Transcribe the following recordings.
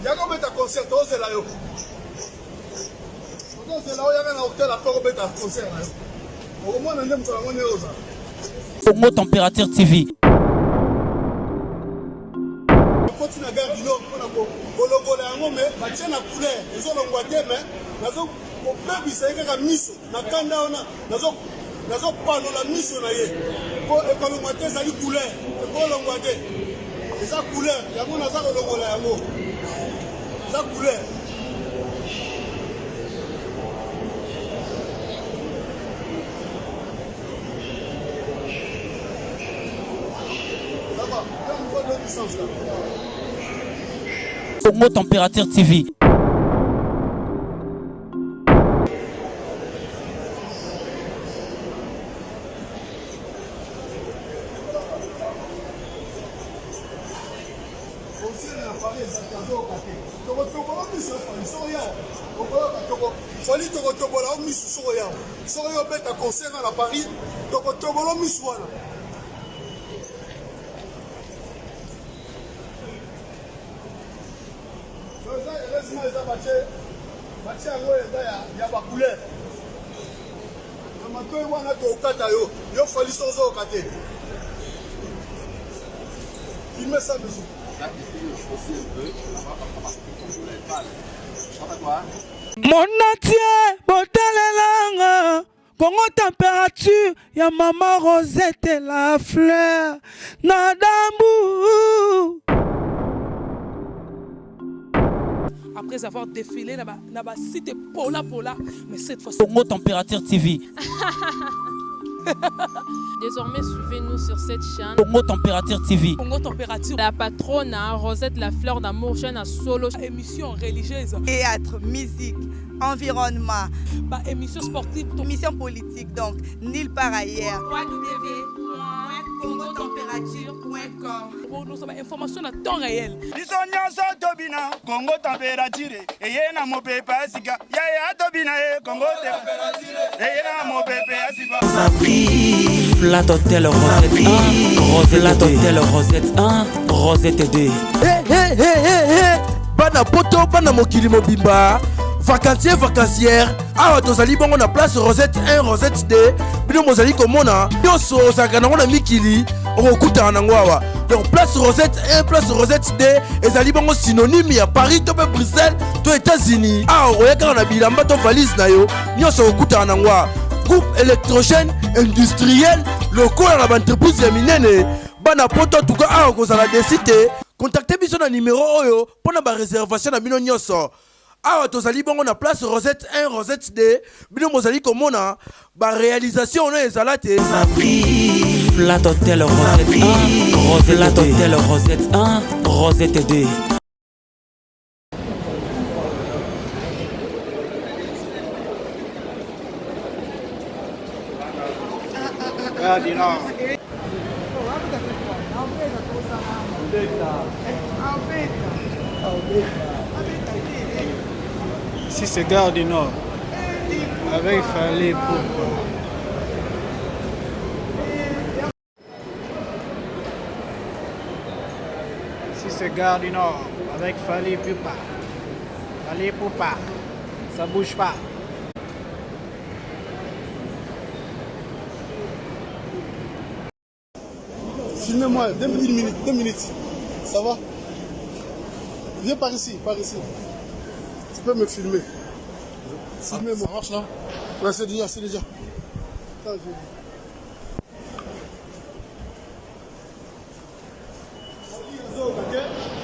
Yako beta concert ozela yo. Ozela yo yaka na hotel akoko beta concert na yo. Okomona nde mutala ngone oza. Congo Température TV. Koti na gare du Nord pona ko kolongola yango me batie na couleur ezolongwa te me nazo kobebisa ye kaka miso na kanda wana nazo palola miso na ye po ekolongwa te ezali couleur ekolongwa te eza couleur yango naza kolongola yango eza couleur. Congo Température TV. Fali tokotobola o misu soko yawo soko yo beta concert na Paris tokotobola o misu wana. Eza batie yango eza ya bacouleur na matoi wana tokata yo fali so ozoyoka te filme ça monsieur. Monatie botalelanga Congo Température ya Mama Rosette la fleur Nadambu. Après avoir défilé là-bas site Pola, mais cette fois Congo Température TV. Désormais, suivez-nous sur cette chaîne. Congo Température TV. Congo Température. La patronne Rosette la fleur d'amour, chaîne à solo. Émission religieuse. Théâtre, musique, environnement. Émission sportive. Émission politique, donc nulle part ailleurs. www.congotempérature.com. Pour nous avoir information à temps réel. Congo Température. Et yena mo pepe asika. Ya tobina Congo Température. Et yena mo pepe asika. Flat Hotel Rosette 1, Flat Hotel Rosette 1, Rosette 2. Bana poto, bana mokili mobimba. Vacancier, vacancière. Awa tozali bongo na place Rosette 1, Rosette 2. Bino mozali komona. Yoso osaka nango na mikili. Okuta nango awa. Donc place Rosette 1, place Rosette 2. Ezali bongo synonyme ya Paris, to pe Bruxelles, to États-Unis. Awa oyaka na bilamba to valise na yo. Yoso okuta nango awa. Groupe électrogène industriel local à l'entreprise ya minene. Bana poto en tout cas awa kozala desite. Contactez biso na numéro oyo pona ba réservation na bino nyonso. Awa tozali bongo na place Rosette 1, Rosette 2. Bino mozali komona ba réalisation na ezala te. Flat Hotel Rosette 1, Flat Hotel Rosette 1, Rosette 2. Si c'est Gare du Nord, avec Fali Poupa. Si c'est Gare du Nord, avec Fali Poupa. Fali Poupa, ça bouge pas. Filmez-moi, 2 minutes. Ça va? Viens par ici. Tu peux me filmer. Filmez-moi. Ça marche là? Ouais, c'est déjà. Attends,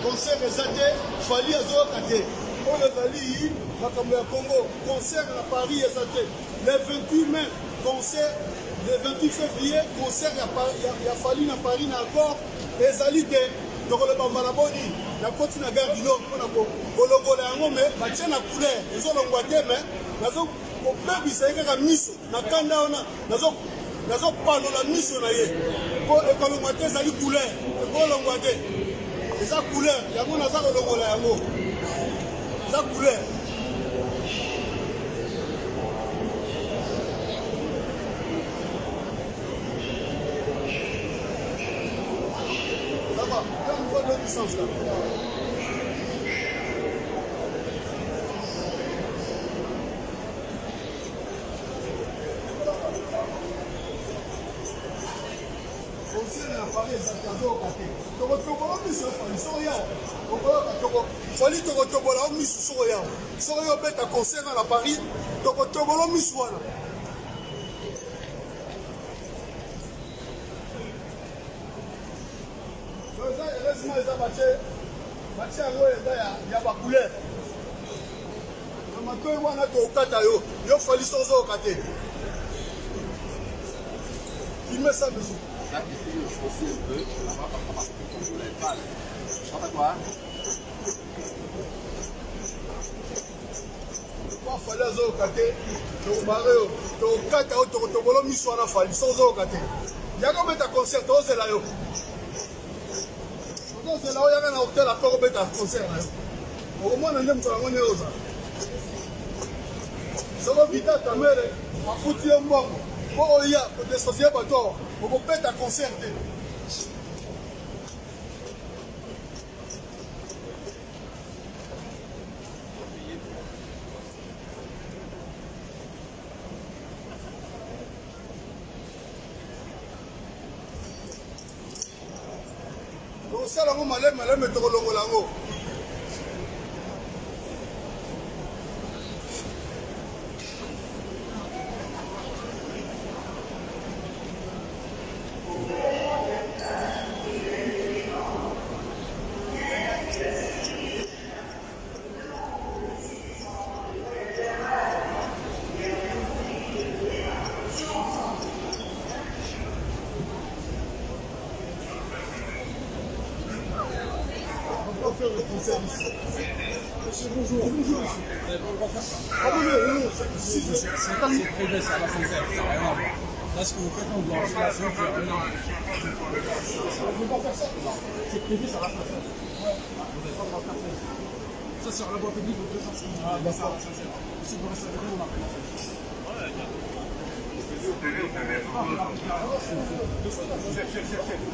concert ezate, Fali azokate. On ezali makambo ya Congo. Concert à Paris ezate. Le 28 mai, concert. Le 28 février, concert ya Fali na Paris na accord. Ezali te. Donc le bambala boni. Na koti na gare du Nord pona ko kolongola yango me batie na couleur ezolongwa te me nazo kobebisa ye kaka miso na kanda wana nazo palola miso na ye po ekolongwa te ezali couleur ekolongwa te eza couleur yango naza kolongola yango eza couleur. Ça va, là. ezalaki azoyoka te tokotobola miso efali soko yawa okoyoka fali tokotobola o miso soko yawa soko yo obeta concert na Paris tokotobola miso wana eza elesima eza batie yango eza ya bacouleur na matoi wana tokata yo fali soko ozoyoka te filme ça monsieur aussi un peu là-bas parce que comme je voulais pas à quoi pas fallait azoyoka te tokobare yo tokata yo tokotobolo miso wana fali so ozoyoka te yaka obeta concert tozela yo ozozela yo yaka na hotel apres kobeta concert na yo okomona nde moto yango nde oza soko vita kamere afuti yo mbongo po oya kodesosie bato awa okobeta concert te osala yango maleme tokolongola yango faire le concert ici. Monsieur, bonjour. Bonjour, monsieur. Ah oui, non, c'est pas privé, ça va concert, ça n'a rien à voir. Là, ce que vous faites, on doit en faire la séance, ça n'a rien à voir. On ne peut pas faire ça. C'est privé, ça va faire ça. Ouais. Vous n'avez pas le droit de faire ça. Ça, c'est la voie publique, vous pouvez faire ça. Ah, d'accord. Si vous restez avec nous, on a fait la séance. Ouais, d'accord.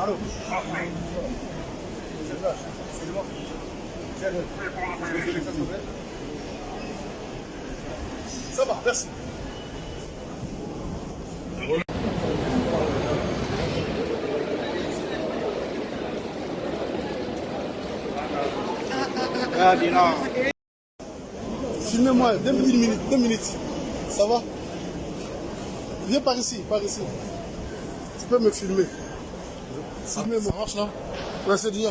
Allô. Ça va, merci. Filmez-moi, 2 minutes. Ça va? Viens par ici, Tu peux me filmer. Filmez-moi. Ça marche là? Ouais, c'est déjà.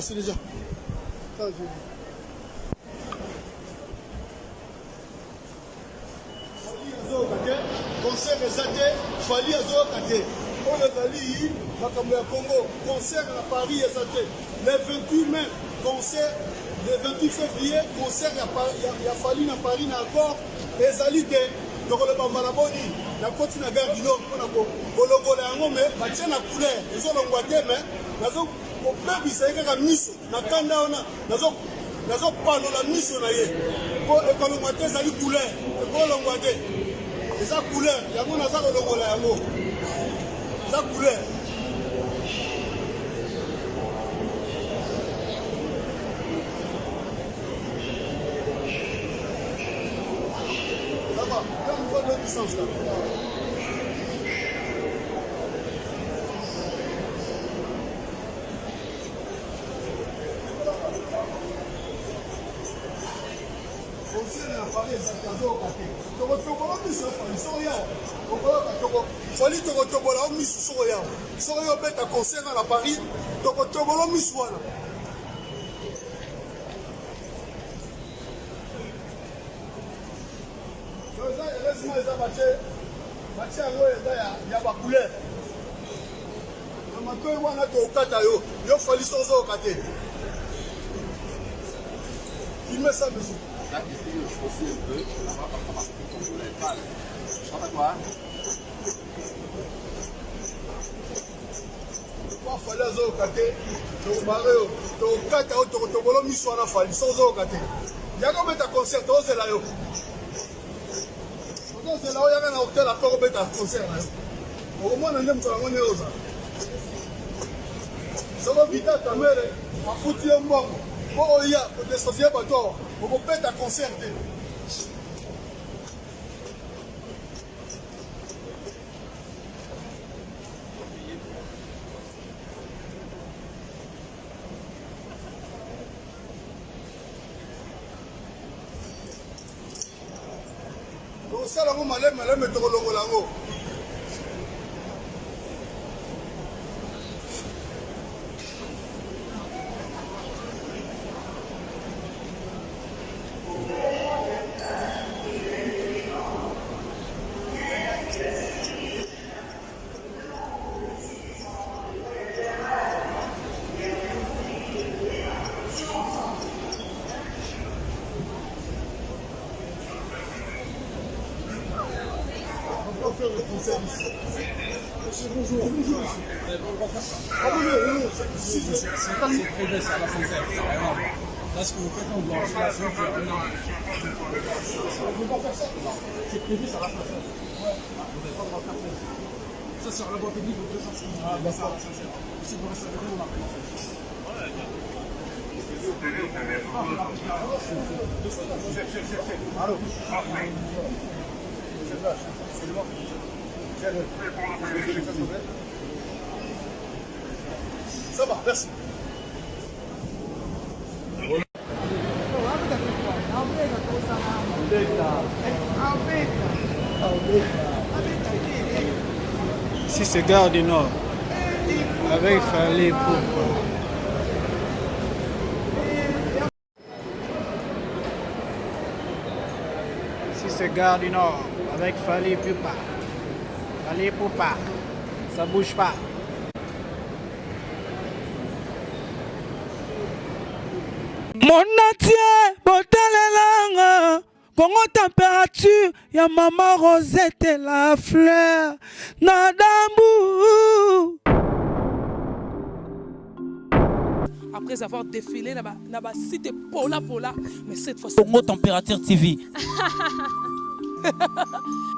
Concert eza te fali azoyoka te oyo ezali makambo ya Congo concert na Paris eza te le 28 mai concert le 28 février concert ya fali na Paris na accord ezali te tokoloba mbala boni nakoti na gare du Nord mpona kolongola yango me batie na couleur ezolongwa te me nazokobebisa ye kaka miso na kanda wana nazopanola miso na ye mpo ekolongwa te ezali couleur ekolongwa te eza couleur yango naza kolongola yango eza couleur ça va quand on voit de distance là fali tokotobola o miso soko yawa soko yo obeta concert na Paris tokotobola o miso wana eza elesima eza batie yango eza ya bacouleur na matoi wana tokata yo fali soko ozoyoka te filme ça monsieur. Là, ici, aussi un peu là-bas parce que comme je voulais pas à quoi pas fali azoyoka te tokobare yo tokata yo tokotobolo miso wana fali so ozoyoka te yaka obeta concert tozela yo yaka na hotel apres kobeta concert na yo okomona nde moto yango nde oza soko vita kamere afuti yo mbongo po oya kodesosie bato awa okobeta concert te osala yango maleme tokolongola yango. Bonjour. C'est pas c'est prévu, ça va faire. Là, ce que vous faites, on doit faire ça. C'est prévu, ça va faire ça. Ouais. Vous n'avez pas le droit de faire ça. Ça, sur la voie publique, vous pouvez faire ça. Ah, bah ça, si vous restez avec nous, on a commencé. Allô. Ça va, merci. Si c'est Gare du Nord, avec Fali Poupa. Si c'est Gare du Nord, avec Fali Poupa. Fali Poupa, ça bouge pas. Monatie, botelelanga, Congo température, ya maman Rosette et la fleur, Nadambu. Après avoir défilé, n'a cité Pola, mais cette fois-ci. Congo Température TV.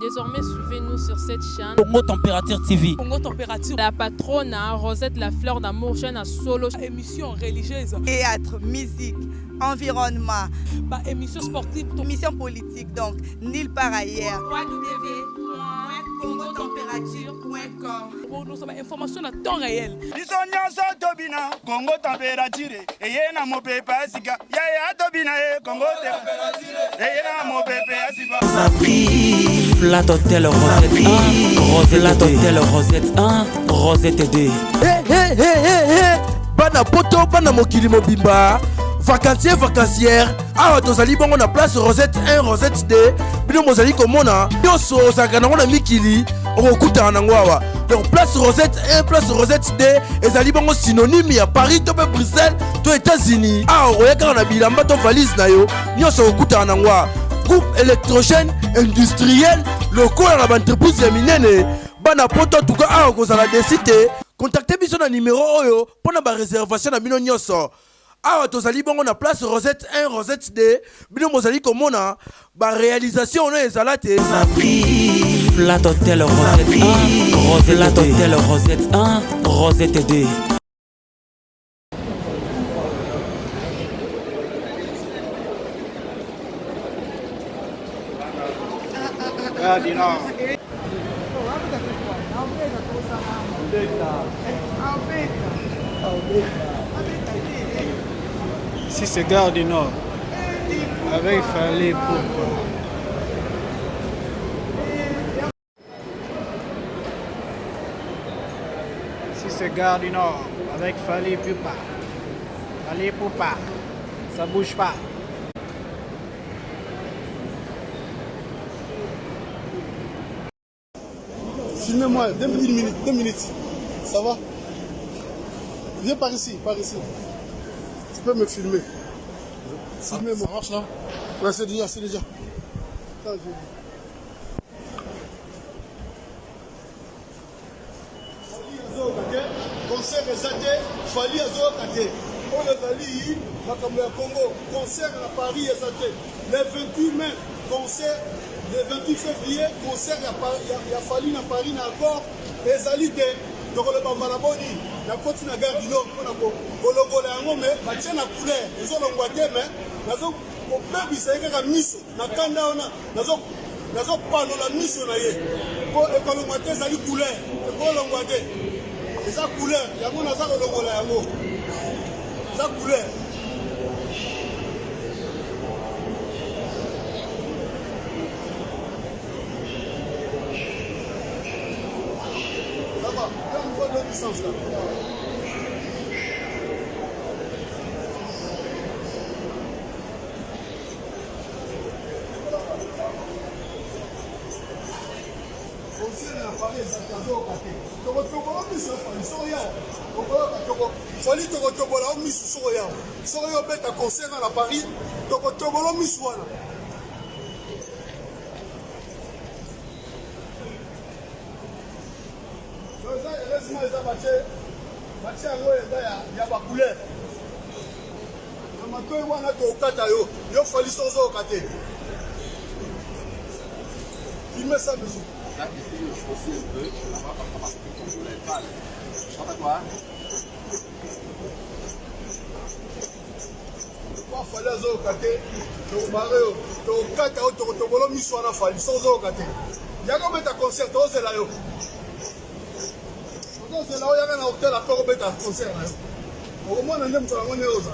Désormais, suivez-nous sur cette chaîne. Congo Température TV. Congo Température. La patronne Rosette la fleur d'amour, chaîne à solo. Émission religieuse. Théâtre, musique, environnement. Bah, émission sportive. Émission politique, donc, nulle part ailleurs. www.congotempérature.com. Nous avons information à temps réel. biso nyonso tobina Congo température eye na mopepe asika yaya tobina e Congo température eye na mopepe asika. Flat Hotel Rosette 1, Rosette Hotel Rosette 1, Rosette 2. Bana poto, bana mokili mobimba. Vacancière, awa tozali bongo na place Rosette 1, Rosette 2. Bino mozali komona, nyonso ozalaka nango na mikili, okokutana nango awa. Donc place Rosette 1, place Rosette 2, ezali bongo synonyme ya Paris to pe Bruxelles to États-Unis. Awa oyaka na bilamba to valise na yo, nyonso okokutana nango awa. Groupe électrogène industriel lokola na entreprise ya minene. Bana poto tuka awa kozala desite. Contactez biso na numéro oyo pona ba réservation na bino nyonso. Awa tozali bongo na place Rosette 1, Rosette 2. Bino mozali komona ba réalisation no ezala te. Flat Hotel Rosette 1, Rosette Hotel Rosette 1, Rosette 2. Gare du Nord. Si c'est Gare du Nord, avec Fali Poupa. Si c'est Gare du Nord, avec Fali Poupa. Fali Poupa, ça bouge pas. Filmez-moi, 2 minutes. Ça va? Viens par ici. Tu peux me filmer. Filmez-moi. Ça marche là? Ouais, c'est déjà. Attends, concert ezate Fali azoka te oyo ezali makambo ya Congo concert na Paris ezate le 28 mai concert le 28 février concert ya Fali na Paris na accord ezali te tokoloba mbala boni na koti na Gare du Nord mpona kolongola yango me batie na couleur ezolongwa te me nazo kobebisa ye kaka miso na kanda wana nazopanola miso na ye po ekolongwa te ezali couleur ekolongwa te eza couleur yango naza kolongola yango eza couleur licence là. fali tokotobola o misu soko yawo soko yo obeta concert na Paris tokotobola o misu wana eza elesima eza batie yango eza ya bacouleur na matoi wana tokata yo fali so ozoyoka te filme ça monsieur. Là, ici, aussi un peu, là-bas, parce que toujours les balles. Je crois quoi? Fali azoyoka te tokobare yo tokata yo tokotobola miso wana fali so ozoyoka te yaka obeta concert tozela yo ozozela yo yaka na hotel apres kobeta concert na yo okomona nde moto yango nde oza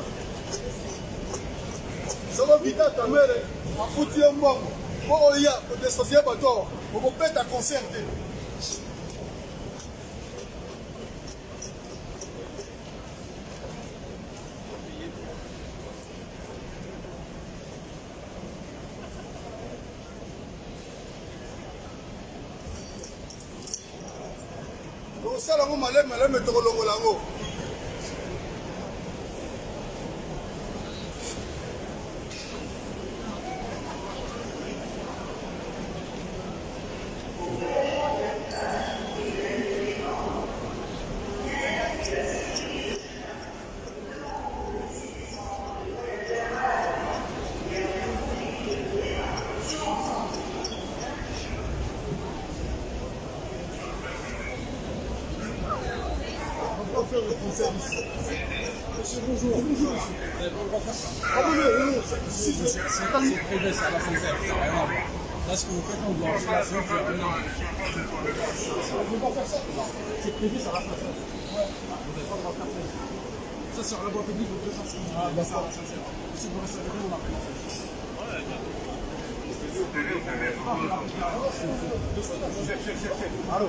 soko vita tamere afuti yo mbongo po oya kodesocie bato awa okobeta concert te osala yango maleme tokolongola yango faire le concert ici. Monsieur, bonjour. Bonjour, monsieur. Ah oui, c'est privé, c'est à la concert, c'est rien à voir. Là, ce que vous faites, on doit en faire la séance, c'est rien à voir. On ne peut pas faire ça. C'est privé, ça va faire ça. Ouais. Vous n'avez pas le droit de faire ça. Ça, sur la voie publique, vous devez faire ça. Ah, d'accord. Si vous restez avec nous, on a rien à faire. Allô.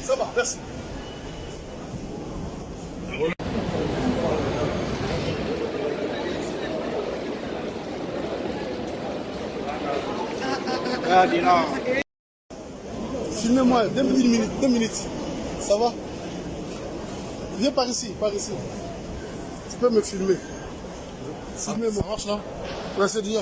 Ça va, merci. Filmez-moi, 2 minutes. Ça va? Viens par ici, Tu peux me filmer. Filmez-moi. Ça marche là? Ouais, c'est déjà.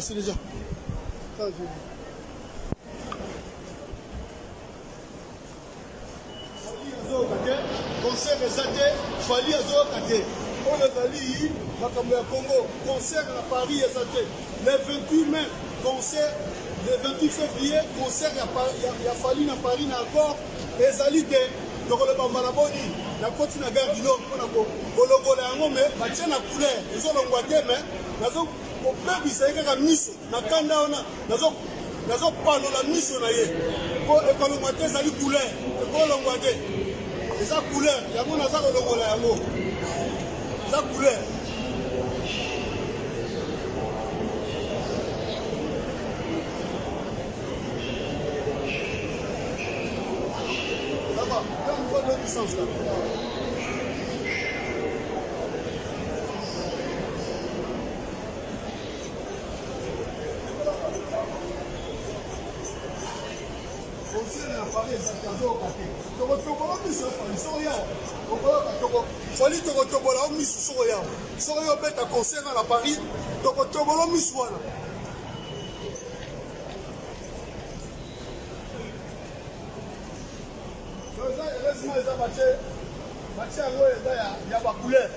Concert ezate fali azoyoka te oyo ezali makambo ya Congo concert na Paris ezate le 28 mai concert le 28 février concert ya fali na Paris na accord ezali te tokoloba mbala boni na koti na gare du Nord mpona kolongola yango me batie na couleur ezolongwa te me nazo kobebisa ye kaka miso na kanda wana nazopanola miso na ye po ekolongwa te ezali couleur ekolongwa te eza couleur yango naza kolongola yango eza couleur ça va encore de licence là fali tokotobola o misu soko yawo soko yo obeta concert na Paris tokotobola o misu wana eza elesima eza batie yango eza ya bacouleur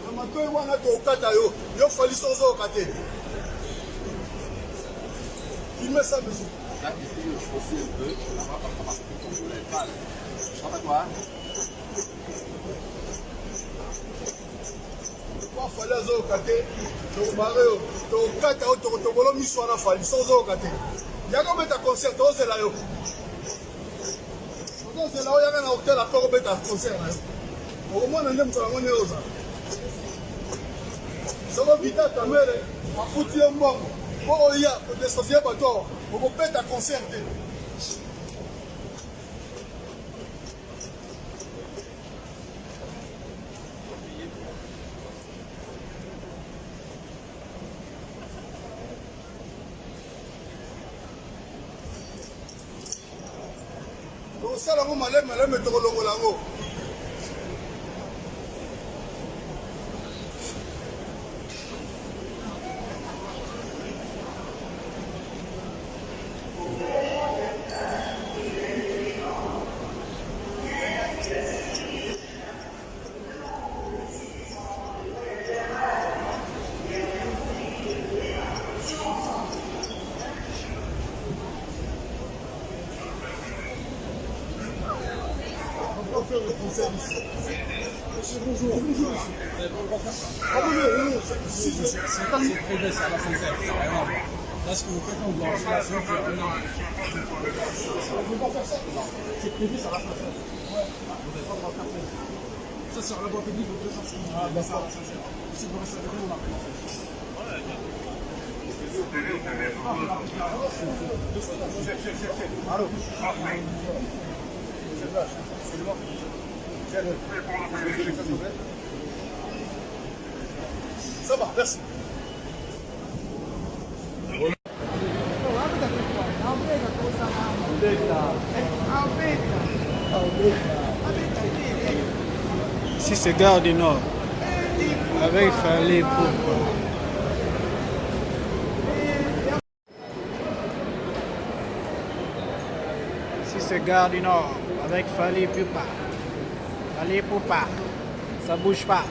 na matoi wana tokata yo fali so ozoyoka te filme ça monsieur. Là, ici, aussi un peu, là-bas, parce que toujours les balles. Je crois quoi? fali azoyoka te tokobare yo tokata yo tokotobola miso wana fali so ozoyoka te yaka obeta concert tozela yo yaka na hotel apres kobeta concert na yo okomona nde moto yango nde oza soko vita tamere afuti yo mbongo po oya kodesosiye bato okopeta concert te osala yango maleme tokolongola yango faire le concert ici. Monsieur, bonjour. Bonjour, monsieur. Ah oui, c'est privé, c'est à la sincère, c'est pas grave. Là, ce que vous faites, on doit faire la sincère. On ne peut pas faire ça. C'est privé, c'est à la sincère. Ouais. Vous n'avez pas le droit de faire ça. Ça, c'est à la voie publique, vous pouvez faire ce que vous voulez. Ah, d'accord. Si vous restez avec nous, on a pris la sincère. Allô. Ça va, merci. Si c'est Gare du Nord, avec Fali Poupa. Si c'est Gare du Nord, avec Fali Poupa. Fali Poupa, ça bouge pas.